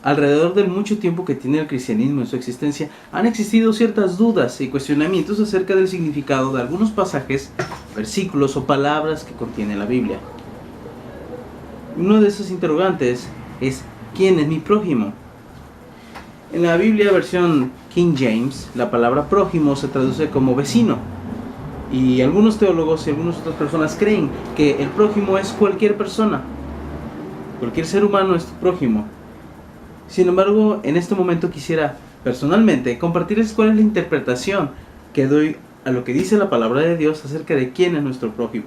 Alrededor del mucho tiempo que tiene el cristianismo en su existencia, han existido ciertas dudas y cuestionamientos acerca del significado de algunos pasajes, versículos o palabras que contiene la Biblia. Uno de esos interrogantes es: ¿quién es mi prójimo? En la Biblia versión King James, la palabra prójimo se traduce como vecino. Y algunos teólogos y algunas otras personas creen que el prójimo es cualquier persona. Cualquier ser humano es tu prójimo. Sin embargo, en este momento quisiera personalmente compartirles cuál es la interpretación que doy a lo que dice la palabra de Dios acerca de quién es nuestro prójimo,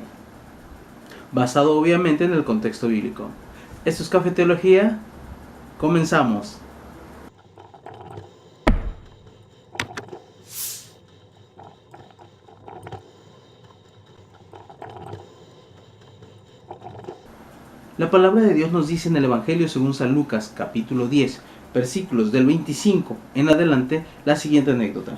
basado obviamente en el contexto bíblico. Esto es Café Teología. Comenzamos. La palabra de Dios nos dice en el Evangelio según San Lucas, capítulo 10, versículos del 25 en adelante, la siguiente anécdota.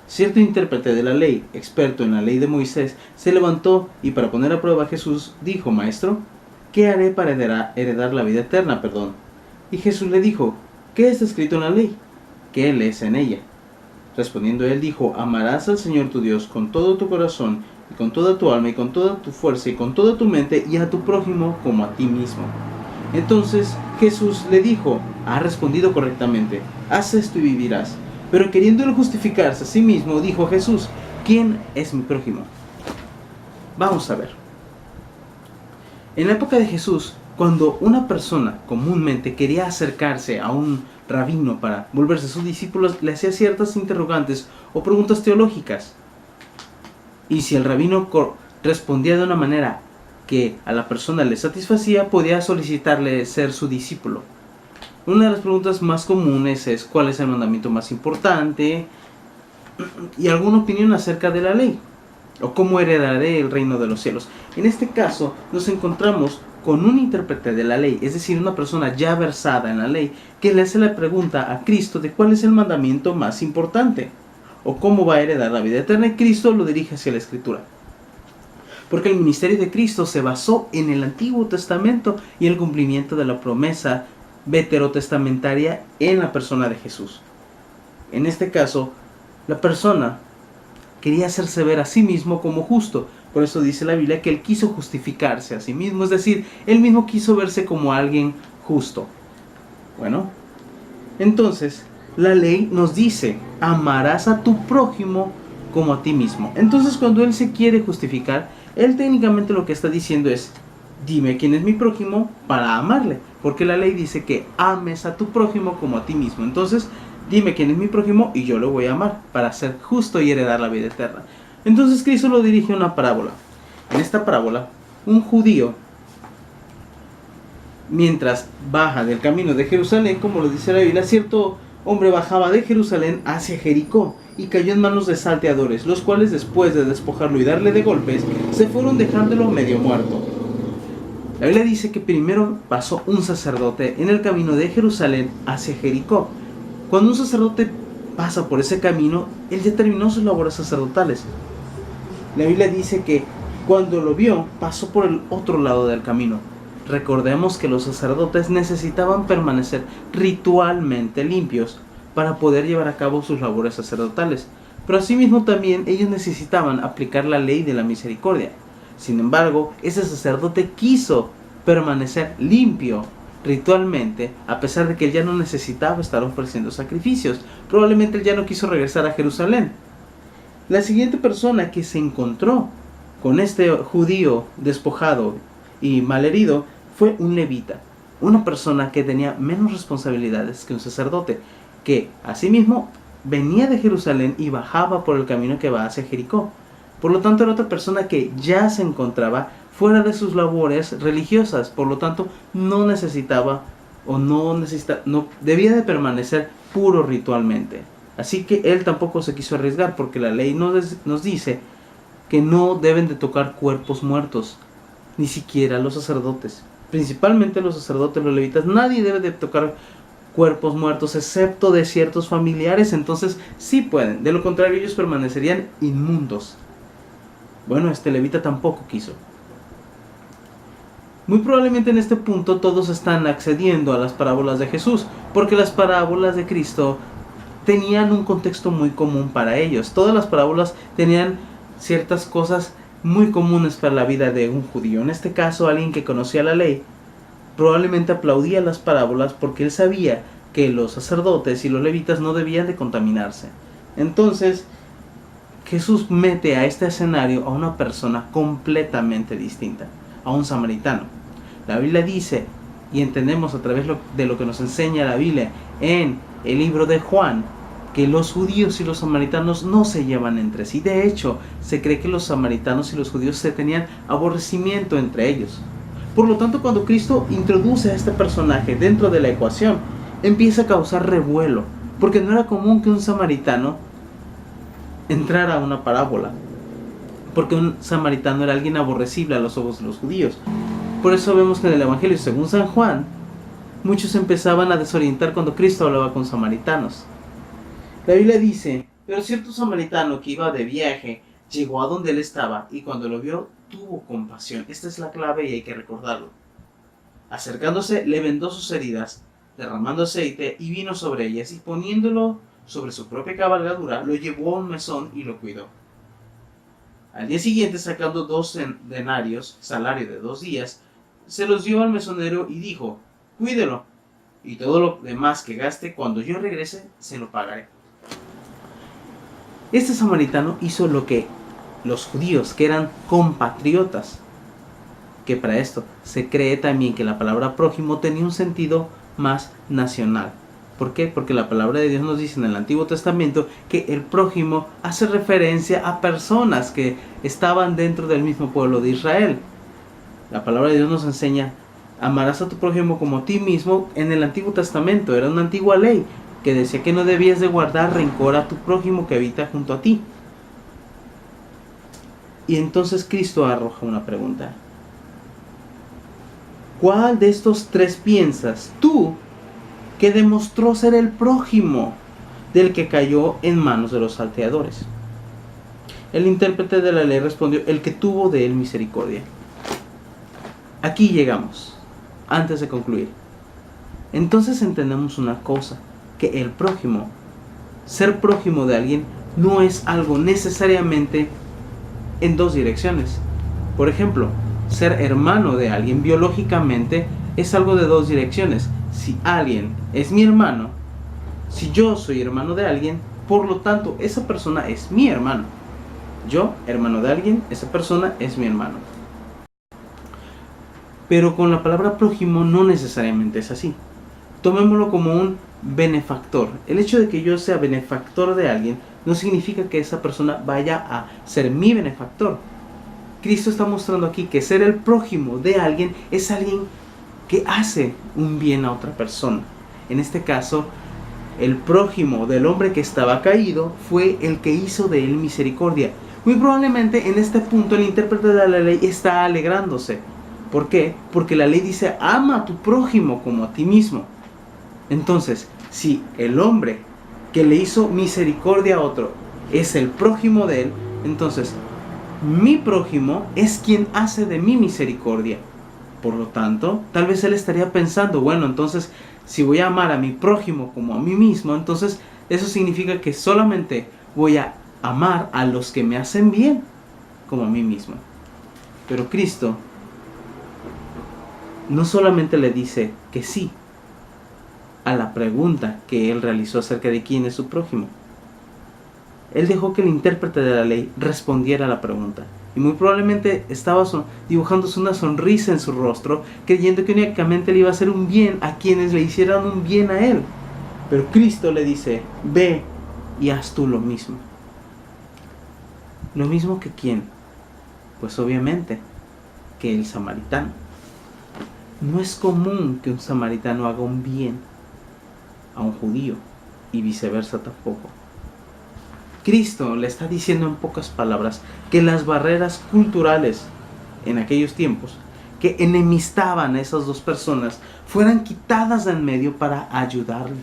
Cierto intérprete de la ley, experto en la ley de Moisés, se levantó y para poner a prueba a Jesús, dijo: Maestro, ¿qué haré para heredar la vida eterna? Y Jesús le dijo: ¿qué está escrito en la ley? ¿Qué lees en ella? Respondiendo él dijo: amarás al Señor tu Dios con todo tu corazón, y con toda tu alma, y con toda tu fuerza, y con toda tu mente, y a tu prójimo como a ti mismo. Entonces Jesús le dijo: has respondido correctamente, haz esto y vivirás. Pero queriendo él justificarse a sí mismo, dijo Jesús: ¿quién es mi prójimo? Vamos a ver. En la época de Jesús, cuando una persona comúnmente quería acercarse a un rabino para volverse sus discípulos, le hacía ciertas interrogantes o preguntas teológicas. Y si el rabino respondía de una manera que a la persona le satisfacía, podía solicitarle ser su discípulo. Una de las preguntas más comunes es: ¿cuál es el mandamiento más importante? Y alguna opinión acerca de la ley, o cómo heredaré el reino de los cielos. En este caso nos encontramos con un intérprete de la ley, es decir, una persona ya versada en la ley, que le hace la pregunta a Cristo de cuál es el mandamiento más importante, o cómo va a heredar la vida eterna, y Cristo lo dirige hacia la Escritura. Porque el ministerio de Cristo se basó en el Antiguo Testamento y el cumplimiento de la promesa veterotestamentaria en la persona de Jesús. En este caso, la persona quería hacerse ver a sí mismo como justo. Por eso dice la Biblia que él quiso justificarse a sí mismo, es decir, él mismo quiso verse como alguien justo. Bueno, entonces la ley nos dice: amarás a tu prójimo como a ti mismo. Entonces, cuando él se quiere justificar, él técnicamente lo que está diciendo es: dime quién es mi prójimo para amarle, porque la ley dice que ames a tu prójimo como a ti mismo. Entonces, dime quién es mi prójimo y yo lo voy a amar para ser justo y heredar la vida eterna. Entonces Cristo lo dirige a una parábola. En esta parábola, un judío, mientras baja del camino de Jerusalén, como lo dice la Biblia, cierto hombre bajaba de Jerusalén hacia Jericó y cayó en manos de salteadores, los cuales, después de despojarlo y darle de golpes, se fueron dejándolo medio muerto. La Biblia dice que primero pasó un sacerdote en el camino de Jerusalén hacia Jericó. Cuando un sacerdote pasa por ese camino, él ya terminó sus labores sacerdotales. La Biblia dice que cuando lo vio, pasó por el otro lado del camino. Recordemos que los sacerdotes necesitaban permanecer ritualmente limpios para poder llevar a cabo sus labores sacerdotales, pero asimismo también ellos necesitaban aplicar la ley de la misericordia. Sin embargo, ese sacerdote quiso permanecer limpio ritualmente, a pesar de que él ya no necesitaba estar ofreciendo sacrificios. Probablemente él ya no quiso regresar a Jerusalén. La siguiente persona que se encontró con este judío despojado y malherido fue un levita, una persona que tenía menos responsabilidades que un sacerdote, que asimismo venía de Jerusalén y bajaba por el camino que va hacia Jericó. Por lo tanto, era otra persona que ya se encontraba fuera de sus labores religiosas. Por lo tanto, no debía de permanecer puro ritualmente. Así que él tampoco se quiso arriesgar, porque la ley nos dice que no deben de tocar cuerpos muertos, ni siquiera los sacerdotes. Principalmente los sacerdotes, los levitas, nadie debe de tocar cuerpos muertos, excepto de ciertos familiares. Entonces sí pueden, de lo contrario ellos permanecerían inmundos. Bueno, este levita tampoco quiso. Muy probablemente en este punto todos están accediendo a las parábolas de Jesús, porque las parábolas de Cristo tenían un contexto muy común para ellos. Todas las parábolas tenían ciertas cosas muy comunes para la vida de un judío. En este caso, alguien que conocía la ley probablemente aplaudía las parábolas porque él sabía que los sacerdotes y los levitas no debían de contaminarse. Entonces, Jesús mete a este escenario a una persona completamente distinta, a un samaritano. La Biblia dice, y entendemos a través de lo que nos enseña la Biblia en el libro de Juan, que los judíos y los samaritanos no se llevan entre sí. De hecho, se cree que los samaritanos y los judíos se tenían aborrecimiento entre ellos. Por lo tanto, cuando Cristo introduce a este personaje dentro de la ecuación, empieza a causar revuelo, porque no era común que un samaritano entrara a una parábola, porque un samaritano era alguien aborrecible a los ojos de los judíos. Por eso vemos que en el Evangelio según San Juan, muchos empezaban a desorientar cuando Cristo hablaba con samaritanos. La Biblia dice, pero cierto samaritano que iba de viaje llegó a donde él estaba y cuando lo vio tuvo compasión. Esta es la clave y hay que recordarlo. Acercándose le vendó sus heridas, derramando aceite y vino sobre ellas y poniéndolo sobre su propia cabalgadura lo llevó a un mesón y lo cuidó. Al día siguiente, sacando 2 denarios, salario de 2 días, se los dio al mesonero y dijo, cuídelo, y todo lo demás que gaste, cuando yo regrese, se lo pagaré. Este samaritano hizo lo que los judíos, que eran compatriotas, que para esto se cree también que la palabra prójimo tenía un sentido más nacional. ¿Por qué? Porque la palabra de Dios nos dice en el Antiguo Testamento que el prójimo hace referencia a personas que estaban dentro del mismo pueblo de Israel. La palabra de Dios nos enseña, amarás a tu prójimo como a ti mismo. En el Antiguo Testamento era una antigua ley que decía que no debías de guardar rencor a tu prójimo que habita junto a ti. Y entonces Cristo arroja una pregunta. ¿Cuál de estos 3 piensas tú que demostró ser el prójimo del que cayó en manos de los salteadores? El intérprete de la ley respondió, el que tuvo de él misericordia. Aquí llegamos, antes de concluir. Entonces entendemos una cosa, que el prójimo, ser prójimo de alguien, no es algo necesariamente en 2 direcciones. Por ejemplo, ser hermano de alguien biológicamente es algo de 2 direcciones. Si alguien es mi hermano, si yo soy hermano de alguien, por lo tanto, esa persona es mi hermano. Yo, hermano de alguien, esa persona es mi hermano. Pero con la palabra prójimo no necesariamente es así. Tomémoslo como un benefactor. El hecho de que yo sea benefactor de alguien no significa que esa persona vaya a ser mi benefactor. Cristo está mostrando aquí que ser el prójimo de alguien es alguien que hace un bien a otra persona. En este caso, el prójimo del hombre que estaba caído fue el que hizo de él misericordia. Muy probablemente en este punto el intérprete de la ley está alegrándose. ¿Por qué? Porque la ley dice, ama a tu prójimo como a ti mismo. Entonces, si el hombre que le hizo misericordia a otro es el prójimo de él, entonces mi prójimo es quien hace de mí misericordia. Por lo tanto, tal vez él estaría pensando, bueno, entonces si voy a amar a mi prójimo como a mí mismo, entonces eso significa que solamente voy a amar a los que me hacen bien como a mí mismo. Pero Cristo no solamente le dice que sí a la pregunta que él realizó acerca de quién es su prójimo. Él dejó que el intérprete de la ley respondiera a la pregunta. Y muy probablemente estaba dibujándose una sonrisa en su rostro, creyendo que únicamente le iba a hacer un bien a quienes le hicieran un bien a él. Pero Cristo le dice, ve y haz tú lo mismo. ¿Lo mismo que quién? Pues obviamente que el samaritano. No es común que un samaritano haga un bien a un judío y viceversa tampoco. Cristo le está diciendo en pocas palabras que las barreras culturales en aquellos tiempos que enemistaban a esas 2 personas fueran quitadas de en medio para ayudarle.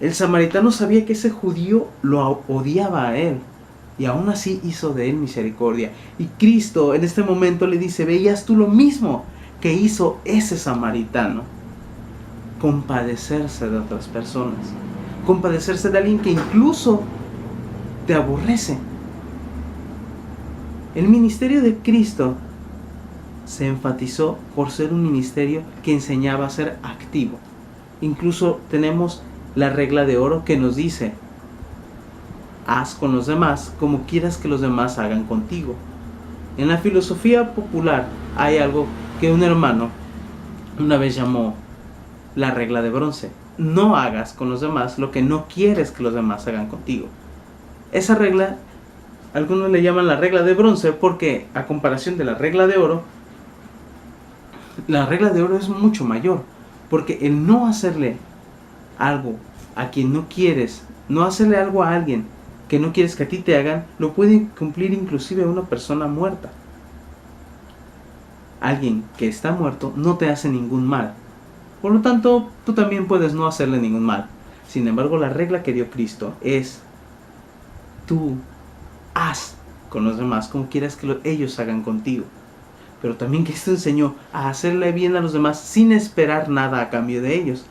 El samaritano sabía que ese judío lo odiaba a él y aún así hizo de él misericordia. Y Cristo en este momento le dice, veías tú lo mismo que hizo ese samaritano: compadecerse de otras personas, compadecerse de alguien que incluso te aborrece. El ministerio de Cristo se enfatizó por ser un ministerio que enseñaba a ser activo. Incluso tenemos la regla de oro que nos dice: haz con los demás como quieras que los demás hagan contigo. En la filosofía popular hay algo que un hermano una vez llamó la regla de bronce: no hagas con los demás lo que no quieres que los demás hagan contigo. Esa regla, algunos le llaman la regla de bronce porque, a comparación de la regla de oro es mucho mayor, porque el no hacerle algo a quien no quieres, no hacerle algo a alguien que no quieres que a ti te hagan, lo puede cumplir inclusive una persona muerta. Alguien que está muerto no te hace ningún mal, por lo tanto tú también puedes no hacerle ningún mal. Sin embargo, la regla que dio Cristo es: tú haz con los demás como quieras que ellos hagan contigo. Pero también Cristo enseñó a hacerle bien a los demás sin esperar nada a cambio de ellos.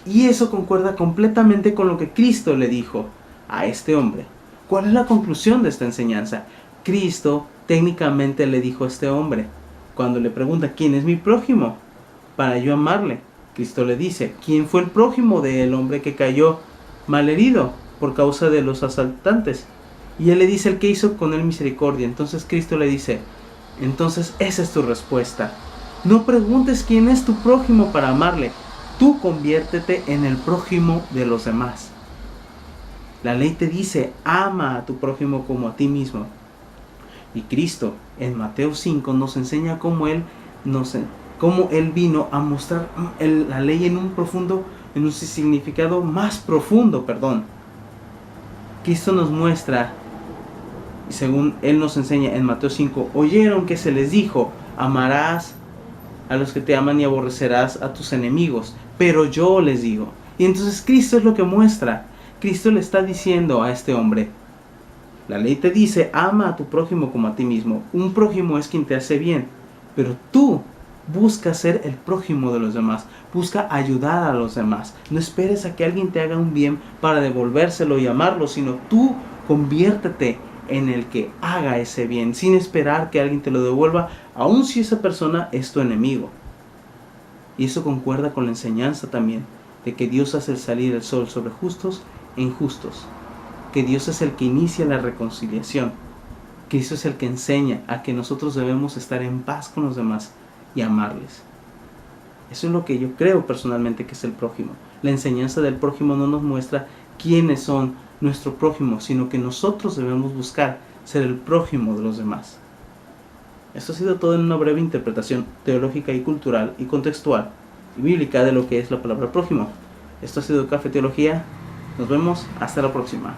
Y eso concuerda completamente con lo que Cristo le dijo a este hombre. ¿Cuál es la conclusión de esta enseñanza? Cristo técnicamente le dijo a este hombre, cuando le pregunta: ¿quién es mi prójimo para yo amarle? Cristo le dice: ¿quién fue el prójimo del hombre que cayó malherido por causa de los asaltantes? Y él le dice: el que hizo con él misericordia. Entonces Cristo le dice: entonces esa es tu respuesta. No preguntes quién es tu prójimo para amarle. Tú conviértete en el prójimo de los demás. La ley te dice: ama a tu prójimo como a ti mismo. Y Cristo en Mateo 5 nos enseña cómo Él vino a mostrar la ley en un significado más profundo. Cristo nos muestra, según Él nos enseña en Mateo 5, oyeron que se les dijo: amarás a los que te aman y aborrecerás a tus enemigos, pero yo les digo. Y entonces Cristo es lo que muestra. Cristo le está diciendo a este hombre: la ley te dice: ama a tu prójimo como a ti mismo. Un prójimo es quien te hace bien, pero tú busca ser el prójimo de los demás, busca ayudar a los demás. No esperes a que alguien te haga un bien para devolvérselo y amarlo, sino tú conviértete en el que haga ese bien, sin esperar que alguien te lo devuelva, aun si esa persona es tu enemigo. Y eso concuerda con la enseñanza también de que Dios hace salir el sol sobre justos e injustos, que Dios es el que inicia la reconciliación. Cristo es el que enseña a que nosotros debemos estar en paz con los demás y amarles. Eso es lo que yo creo personalmente que es el prójimo. La enseñanza del prójimo no nos muestra quiénes son nuestro prójimo, sino que nosotros debemos buscar ser el prójimo de los demás. Esto ha sido todo en una breve interpretación teológica y cultural y contextual y bíblica de lo que es la palabra prójimo. Esto ha sido Café Teología. Nos vemos hasta la próxima.